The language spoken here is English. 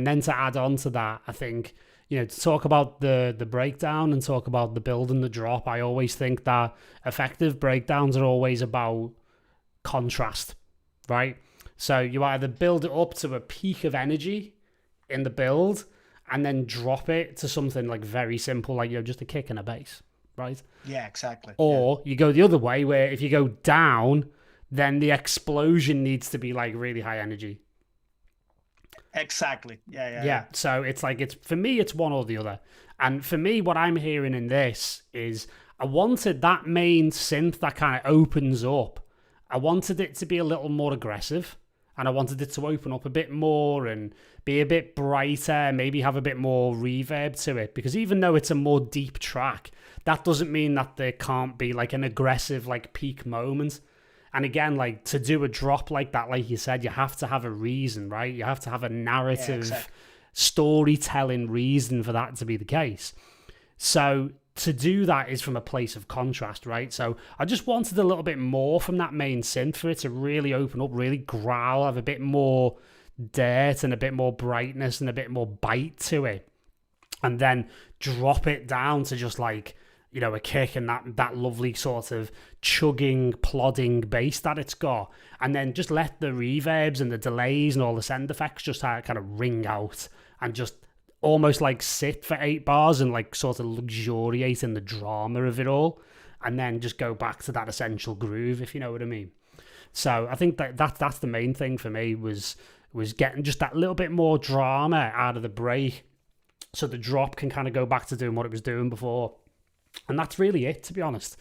And then to add on to that, I think, to talk about the breakdown and talk about the build and the drop, I always think that effective breakdowns are always about contrast, right? So you either build it up to a peak of energy in the build and then drop it to something like very simple, like, just a kick and a bass, right? Yeah, exactly. Or you go the other way, where if you go down, then the explosion needs to be like really high energy. Exactly. Yeah. So it's like, for me, it's one or the other. And for me, what I'm hearing in this is I wanted that main synth that kind of opens up. I wanted it to be a little more aggressive, and I wanted it to open up a bit more and be a bit brighter, maybe have a bit more reverb to it. Because even though it's a more deep track, that doesn't mean that there can't be like an aggressive, like, peak moment. And again, like, to do a drop like that, like you said, you have to have a reason, right? You have to have a narrative, storytelling reason for that to be the case. So to do that is from a place of contrast, right? So I just wanted a little bit more from that main synth for it to really open up, really growl, have a bit more dirt and a bit more brightness and a bit more bite to it. And then drop it down to just like, a kick and that lovely sort of chugging, plodding bass that it's got. And then just let the reverbs and the delays and all the sound effects just kind of ring out and just almost like sit for 8 bars and like sort of luxuriate in the drama of it all. And then just go back to that essential groove, if you know what I mean. So I think that's the main thing for me was getting just that little bit more drama out of the break, so the drop can kind of go back to doing what it was doing before. And that's really it, to be honest.